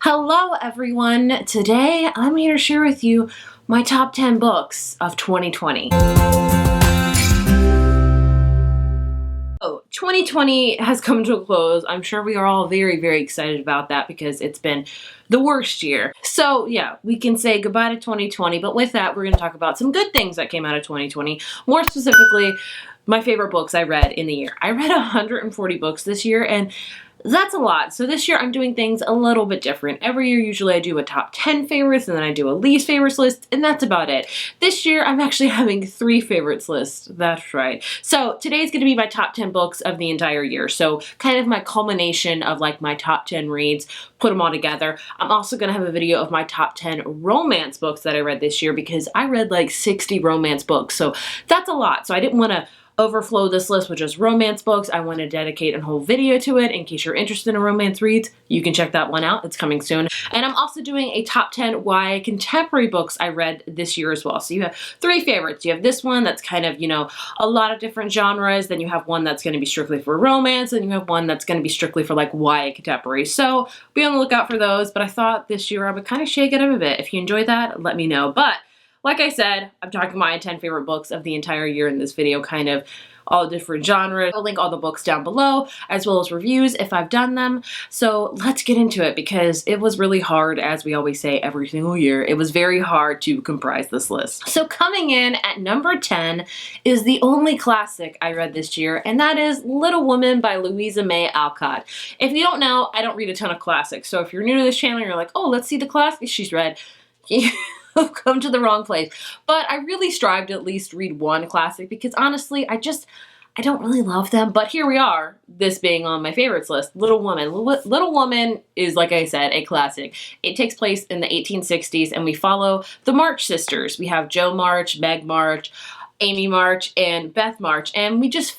Hello everyone! Today I'm here to share with you my top 10 books of 2020. Oh, 2020 has come to a close. I'm sure we are all very excited about that because it's been the worst year. So yeah, we can say goodbye to 2020, but with that we're going to talk about some good things that came out of 2020. More specifically, my favorite books I read in the year. I read 140 books this year, and that's a lot. So this year I'm doing things a little bit different. Every year usually I do a top 10 favorites and then I do a least favorites list, and that's about it. This year I'm actually having 3 favorites lists. That's right. So today's going to be my top 10 books of the entire year. So kind of my culmination of like my top 10 reads, put them all together. I'm also going to have a video of my top 10 romance books that I read this year because I read like 60 romance books. So that's a lot. So I didn't want to overflow this list with just romance books. I want to dedicate a whole video to it. In case you're interested in romance reads, you can check that one out. It's coming soon. And I'm also doing a top 10 YA contemporary books I read this year as well. So you have 3 favorites. You have this one that's kind of, a lot of different genres. Then you have one that's going to be strictly for romance. And you have one that's going to be strictly for like YA contemporary. So be on the lookout for those. But I thought this year I would kind of shake it up a bit. If you enjoyed that, let me know. But like I said, I'm talking my 10 favorite books of the entire year in this video, kind of all different genres. I'll link all the books down below, as well as reviews if I've done them. So let's get into it because it was really hard, as we always say every single year. It was very hard to comprise this list. So coming in at number 10 is the only classic I read this year, and that is Little Women by Louisa May Alcott. If you don't know, I don't read a ton of classics. So if you're new to this channel and you're like, oh, let's see the classics she's read, you've come to the wrong place. But I really strive to at least read one classic because honestly, I don't really love them. But here we are, this being on my favorites list, Little Woman. Little Woman is, like I said, a classic. It takes place in the 1860s and we follow the March sisters. We have Jo March, Meg March, Amy March, and Beth March, and we just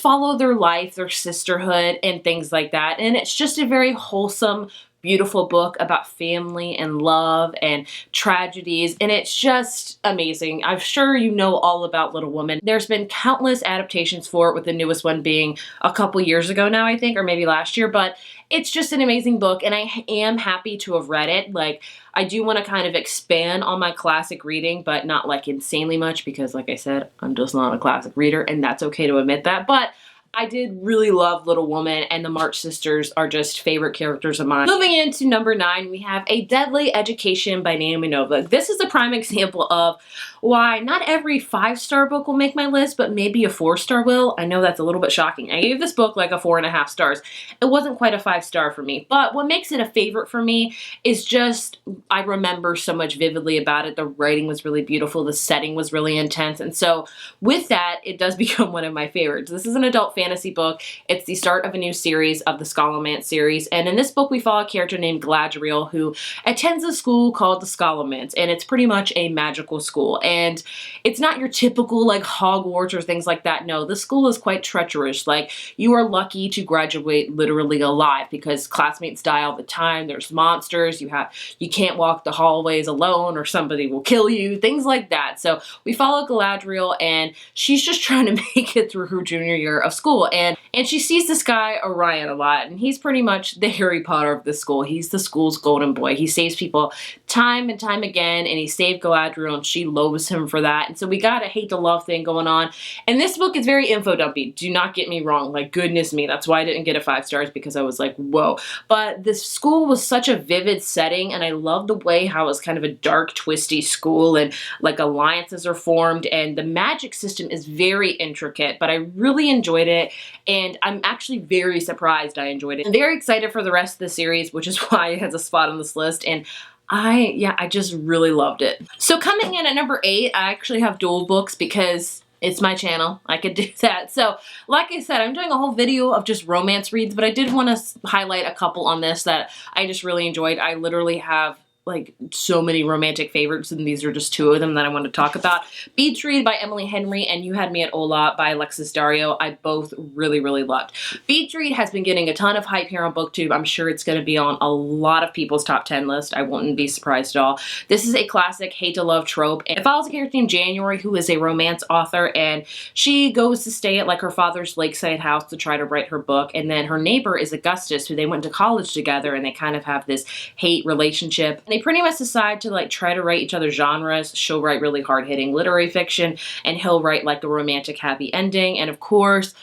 follow their life, their sisterhood, and things like that. And it's just a very wholesome, beautiful book about family and love and tragedies, and it's just amazing. I'm sure you know all about Little Woman. There's been countless adaptations for it, with the newest one being a couple years ago now, I think, or maybe last year, but it's just an amazing book, and I am happy to have read it. Like, I do want to kind of expand on my classic reading, but not like insanely much because, like I said, I'm just not a classic reader, and that's okay to admit that, but I did really love Little Woman, and the March sisters are just favorite characters of mine. Moving into number 9, we have A Deadly Education by Naomi Novik. This is a prime example of why not every 5-star book will make my list, but maybe a 4-star will. I know that's a little bit shocking. I gave this book like a 4.5 stars. It wasn't quite a 5-star for me, but what makes it a favorite for me is just I remember so much vividly about it. The writing was really beautiful. The setting was really intense, and so with that, it does become one of my favorites. This is an adult fantasy book. It's the start of a new series of the Scholomance series, and in this book we follow a character named Galadriel who attends a school called the Scholomance, and it's pretty much a magical school, and it's not your typical like Hogwarts or things like that. No, the school is quite treacherous. Like, you are lucky to graduate literally alive because classmates die all the time. There's monsters. You can't walk the hallways alone or somebody will kill you, things like that. So we follow Galadriel, and she's just trying to make it through her junior year of school. And she sees this guy, Orion, a lot, and he's pretty much the Harry Potter of the school. He's the school's golden boy. He saves people time and time again, and he saved Galadriel, and she loathes him for that. And so we got a hate to love thing going on. And this book is very info dumpy. Do not get me wrong. Like, goodness me, that's why I didn't get a 5 stars, because I was like, whoa. But this school was such a vivid setting, and I love the way how it was kind of a dark, twisty school, and like alliances are formed, and the magic system is very intricate, but I really enjoyed it. And I'm actually very surprised I enjoyed it. I'm very excited for the rest of the series, which is why it has a spot on this list, and I just really loved it. So coming in at number 8, I actually have dual books because it's my channel. I could do that. So like I said, I'm doing a whole video of just romance reads, but I did want to highlight a couple on this that I just really enjoyed. I literally have like so many romantic favorites, and these are just two of them that I want to talk about. Beach Read by Emily Henry and You Had Me at Hola by Alexis Dario. I both really, really loved. Beach Read has been getting a ton of hype here on BookTube. I'm sure it's going to be on a lot of people's top 10 list. I wouldn't be surprised at all. This is a classic hate to love trope. It follows a character named January who is a romance author, and she goes to stay at like her father's lakeside house to try to write her book, and then her neighbor is Augustus, who they went to college together, and they kind of have this hate relationship. And they pretty much decide to like try to write each other's genres. She'll write really hard-hitting literary fiction, and he'll write like a romantic happy ending. And of course, ...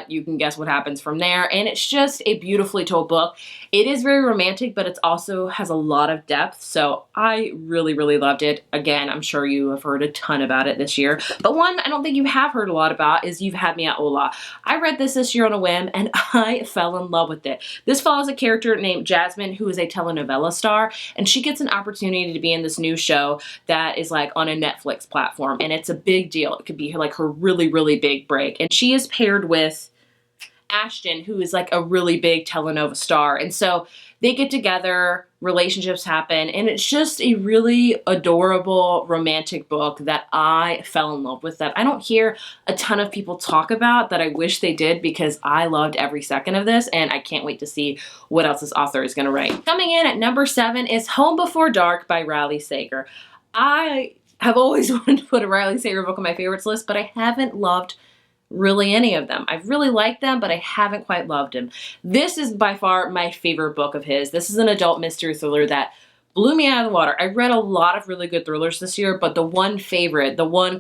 you can guess what happens from there. And it's just a beautifully told book. It is very romantic, but it also has a lot of depth. So I really, really loved it. Again, I'm sure you have heard a ton about it this year. But one I don't think you have heard a lot about is You've Had Me at Hola. I read this year on a whim, and I fell in love with it. This follows a character named Jasmine, who is a telenovela star, and she gets an opportunity to be in this new show that is like on a Netflix platform, and it's a big deal. It could be like her really, really big break. And she is paired with Ashton, who is like a really big telenova star. And so they get together, relationships happen, and it's just a really adorable romantic book that I fell in love with, that I don't hear a ton of people talk about, that I wish they did, because I loved every second of this, and I can't wait to see what else this author is going to write. Coming in at number 7 is Home Before Dark by Riley Sager. I have always wanted to put a Riley Sager book on my favorites list, but I haven't loved really any of them. I've really liked them, but I haven't quite loved them. This is by far my favorite book of his. This is an adult mystery thriller that blew me out of the water. I read a lot of really good thrillers this year, but the one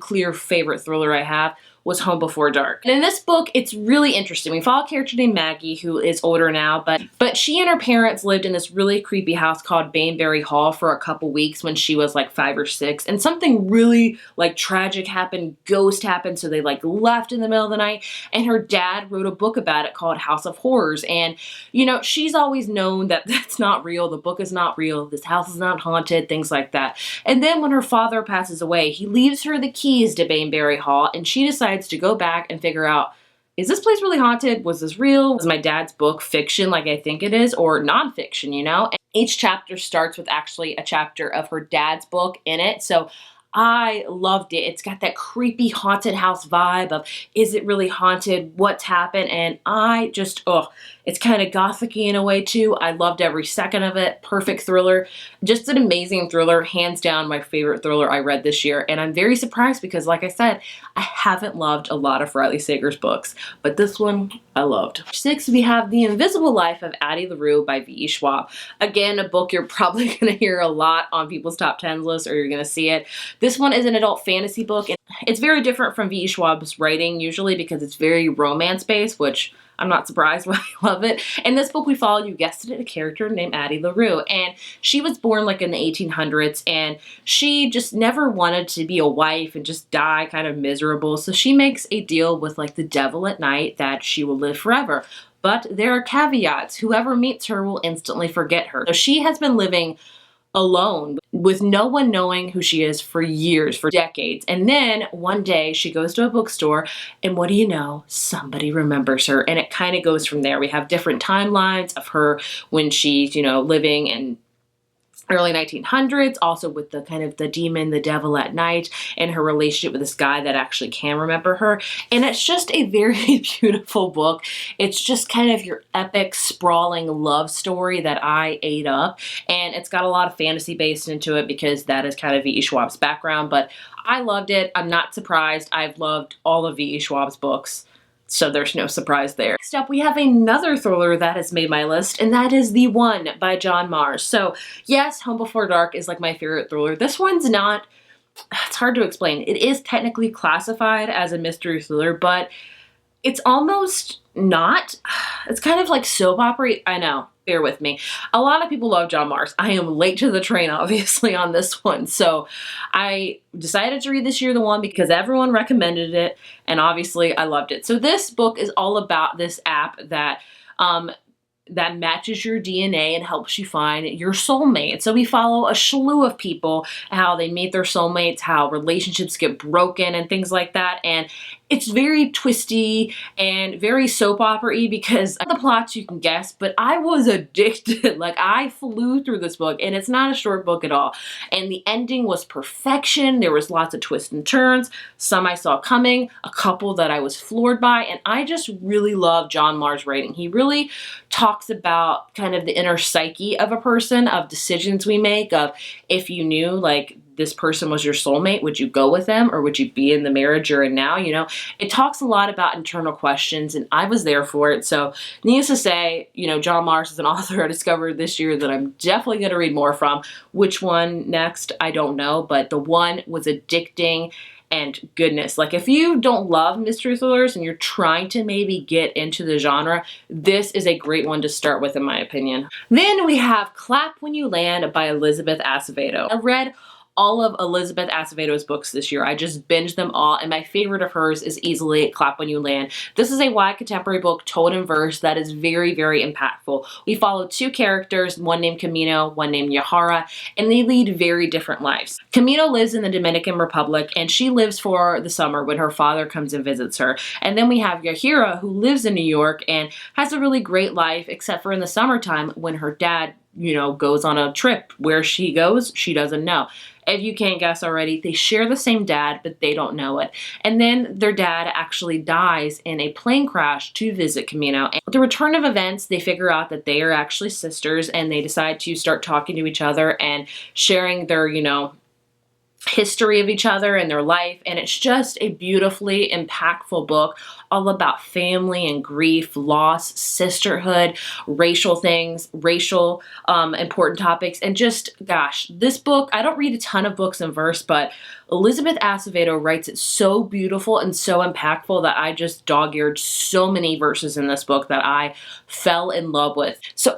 clear favorite thriller I have was Home Before Dark. And in this book, it's really interesting. We follow a character named Maggie, who is older now, but she and her parents lived in this really creepy house called Baneberry Hall for a couple weeks when she was like 5 or 6, and something really like tragic happened, ghost happened, so they like left in the middle of the night, and her dad wrote a book about it called House of Horrors. And you know, she's always known that that's not real, the book is not real, this house is not haunted, things like that. And then when her father passes away, he leaves her the keys to Baneberry Hall, and she decides to go back and figure out, is this place really haunted? Was this real? Was my dad's book fiction like I think it is, or nonfiction, you know? And each chapter starts with actually a chapter of her dad's book in it. So I loved it. It's got that creepy haunted house vibe of, is it really haunted? What's happened? And I just, it's kind of gothic-y in a way too. I loved every second of it. Perfect thriller. Just an amazing thriller. Hands down my favorite thriller I read this year. And I'm very surprised because, like I said, I haven't loved a lot of Riley Sager's books, but this one I loved. 6, we have The Invisible Life of Addie LaRue by V.E. Schwab. Again, a book you're probably going to hear a lot on people's top 10 lists, or you're going to see it. This one is an adult fantasy book, and it's very different from V.E. Schwab's writing usually because it's very romance-based, which I'm not surprised why I love it. In this book, we follow, you guessed it, a character named Addie LaRue, and she was born like in the 1800s, and she just never wanted to be a wife and just die kind of miserable, so she makes a deal with like the devil at night that she will live forever. But there are caveats. Whoever meets her will instantly forget her. So she has been living alone with no one knowing who she is for years, for decades. And then one day she goes to a bookstore, and what do you know? Somebody remembers her. And it kind of goes from there. We have different timelines of her when she's, you know, living in early 1900s, also with the kind of the demon, the devil at night, and her relationship with this guy that actually can remember her. And it's just a very beautiful book. It's just kind of your epic, sprawling love story that I ate up. And it's got a lot of fantasy based into it because that is kind of V.E. Schwab's background. But I loved it. I'm not surprised. I've loved all of V.E. Schwab's books, so there's no surprise there. Next up, we have another thriller that has made my list, and that is The One by John Marrs. So yes, Home Before Dark is like my favorite thriller. This one's not, it's hard to explain. It is technically classified as a mystery thriller, but it's almost not. It's kind of like soap opera. I know. Bear with me. A lot of people love John Marrs. I am late to the train, obviously, on this one. So I decided to read this year The One because everyone recommended it, and obviously I loved it. So this book is all about this app that that matches your DNA and helps you find your soulmate. So we follow a slew of people, how they meet their soulmates, how relationships get broken and things like that. And it's very twisty and very soap opera-y because the plots you can guess, but I was addicted. Like, I flew through this book, and it's not a short book at all. And the ending was perfection. There was lots of twists and turns. Some I saw coming, a couple that I was floored by, and I just really love John Marr's writing. He really talks about kind of the inner psyche of a person, of decisions we make, of if you knew, like, this person was your soulmate, would you go with them, or would you be in the marriage you're in now? You know, it talks a lot about internal questions, and I was there for it. So needless to say, you know, John Marr is an author I discovered this year that I'm definitely going to read more from. Which one next, I don't know, but the one was addicting. And goodness, like, if you don't love mystery thrillers and you're trying to maybe get into the genre, this is a great one to start with, in my opinion. Then we have Clap When You Land by Elizabeth Acevedo. I read all of Elizabeth Acevedo's books this year. I just binged them all, and my favorite of hers is easily Clap When You Land. This is a YA contemporary book told in verse that is very, very impactful. We follow two characters, one named Camino, one named Yahara, and they lead very different lives. Camino lives in the Dominican Republic, and she lives for the summer when her father comes and visits her. And then we have Yahira, who lives in New York and has a really great life, except for in the summertime when her dad, you know, goes on a trip. Where she goes, she doesn't know. If you can't guess already, they share the same dad, but they don't know it. And then their dad actually dies in a plane crash to visit Camino. And with the return of events, they figure out that they are actually sisters, and they decide to start talking to each other and sharing their, you know, history of each other and their life. And it's just a beautifully impactful book, all about family and grief, loss, sisterhood, racial things, racial important topics. And just, gosh, this book, I don't read a ton of books in verse, but Elizabeth Acevedo writes it so beautiful and so impactful that I just dog-eared so many verses in this book that I fell in love with. So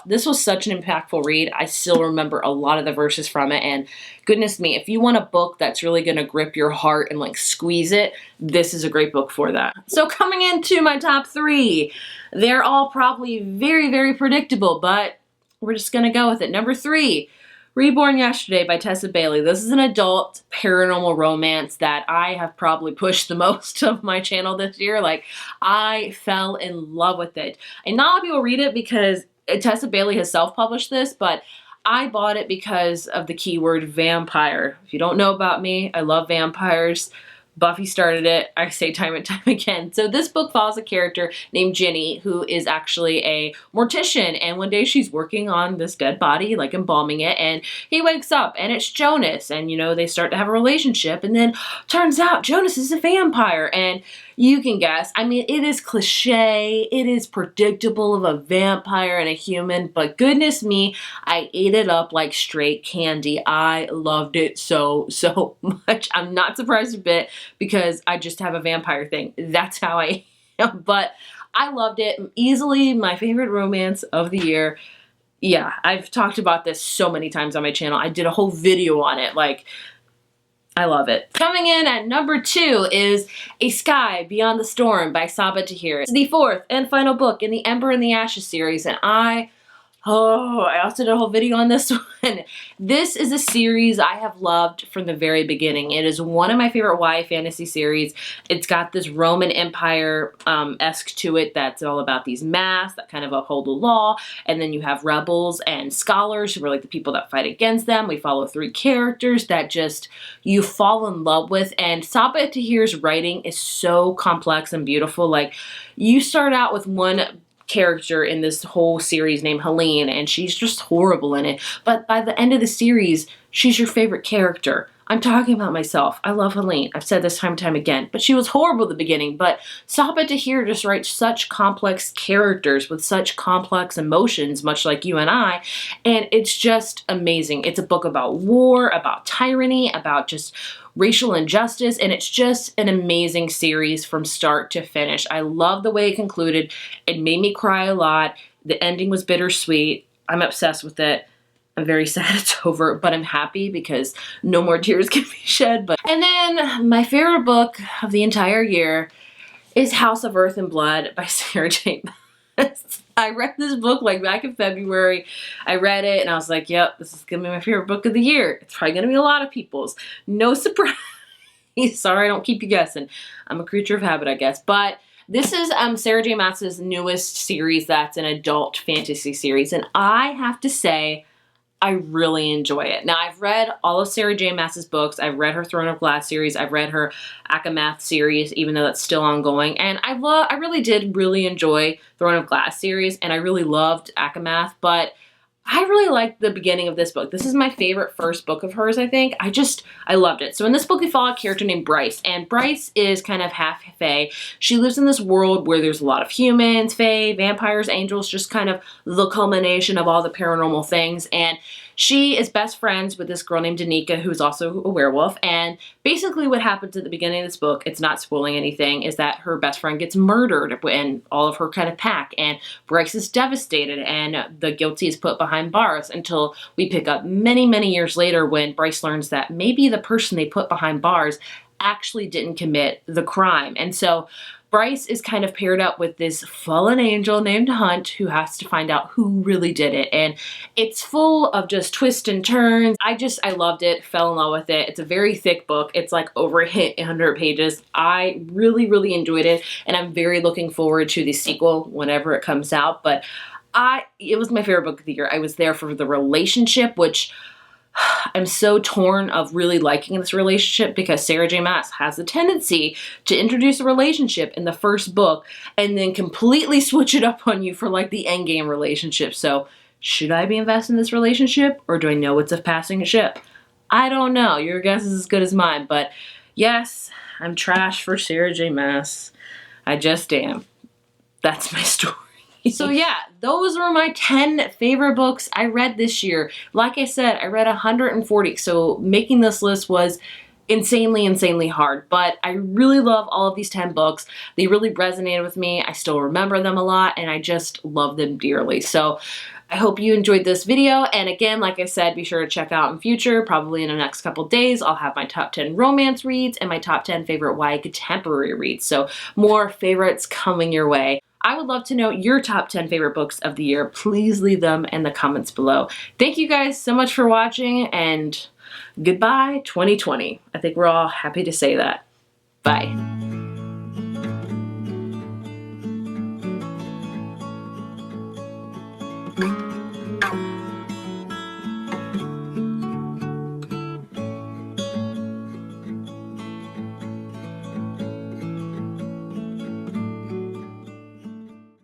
this was such an impactful read. I still remember a lot of the verses from it, and goodness me, if you want a book that's really going to grip your heart and like squeeze it, this is a great book for that. So coming into my top three, they're all probably very, very predictable, but we're just going to go with it. Number 3, Reborn Yesterday by Tessa Bailey. This is an adult paranormal romance that I have probably pushed the most of my channel this year. Like, I fell in love with it. And not a lot of people read it because Tessa Bailey has self-published this, but I bought it because of the keyword vampire. If you don't know about me, I love vampires. Buffy started it. I say time and time again. So this book follows a character named Ginny, who is actually a mortician. And one day she's working on this dead body, like embalming it. And he wakes up and it's Jonas. And, you know, they start to have a relationship. And then turns out Jonas is a vampire. And you can guess. I mean, it is cliche. It is predictable of a vampire and a human. But goodness me, I ate it up like straight candy. I loved it so, so much. I'm not surprised a bit because I just have a vampire thing. That's how I am. But I loved it. Easily my favorite romance of the year. Yeah, I've talked about this so many times on my channel. I did a whole video on it. Like, I love it. Coming in at number 2 is A Sky Beyond the Storm by Sabaa Tahir. It's the 4th and final book in the Ember and the Ashes series, and I also did a whole video on this one. This is a series I have loved from the very beginning. It is one of my favorite YA fantasy series. It's got this Roman Empire-esque to it that's all about these masks that kind of uphold the law. And then you have rebels and scholars who are like the people that fight against them. We follow 3 characters that just you fall in love with. And Sabaa Tahir's writing is so complex and beautiful. Like, you start out with one character in this whole series named Helene, and she's just horrible in it. But by the end of the series, she's your favorite character. I'm talking about myself. I love Helene. I've said this time and time again. But she was horrible at the beginning. But Sabaa Tahir just writes such complex characters with such complex emotions, much like you and I. And it's just amazing. It's a book about war, about tyranny, about just racial injustice. And it's just an amazing series from start to finish. I love the way it concluded. It made me cry a lot. The ending was bittersweet. I'm obsessed with it. I'm very sad it's over, but I'm happy because no more tears can be shed. And then my favorite book of the entire year is House of Earth and Blood by Sarah J. Maas. I read this book like back in February. I read it and I was like, yep, this is gonna be my favorite book of the year. It's probably gonna be a lot of people's. No surprise. Sorry, I don't keep you guessing. I'm a creature of habit, I guess. But this is Sarah J. Maas's newest series that's an adult fantasy series. And I have to say, I really enjoy it. Now, I've read all of Sarah J. Maas's books. I've read her Throne of Glass series. I've read her Akamath series, even though that's still ongoing. And I really did really enjoy Throne of Glass series, and I really loved Akamath, but I really liked the beginning of this book. This is my favorite first book of hers, I think. I loved it. So in this book, we follow a character named Bryce, and Bryce is kind of half fae. She lives in this world where there's a lot of humans, fae, vampires, angels, just kind of the culmination of all the paranormal things. And she is best friends with this girl named Danica, who's also a werewolf. And basically what happens at the beginning of this book, it's not spoiling anything, is that her best friend gets murdered and all of her kind of pack. And Bryce is devastated, and the guilty is put behind bars until we pick up many, many years later when Bryce learns that maybe the person they put behind bars actually didn't commit the crime. And so Bryce is kind of paired up with this fallen angel named Hunt, who has to find out who really did it. And it's full of just twists and turns. I loved it, fell in love with it. It's a very thick book. It's like over 100 pages. I really, really enjoyed it, and I'm very looking forward to the sequel whenever it comes out. But it was my favorite book of the year. I was there for the relationship, which I'm so torn of really liking this relationship, because Sarah J. Maas has the tendency to introduce a relationship in the first book and then completely switch it up on you for like the endgame relationship. So should I be invested in this relationship, or do I know it's a passing ship? I don't know. Your guess is as good as mine. But yes, I'm trash for Sarah J. Maas. I just am. That's my story. So yeah, those were my 10 favorite books I read this year. Like I said, I read 140, so making this list was insanely hard. But I really love all of these 10 books. They really resonated with me. I still remember them a lot, and I just love them dearly. So I hope you enjoyed this video. And again, like I said, be sure to check out in future, probably in the next couple days, I'll have my top 10 romance reads and my top 10 favorite YA contemporary reads. So more favorites coming your way. I would love to know your top 10 favorite books of the year. Please leave them in the comments below. Thank you guys so much for watching, and goodbye 2020. I think we're all happy to say that. Bye.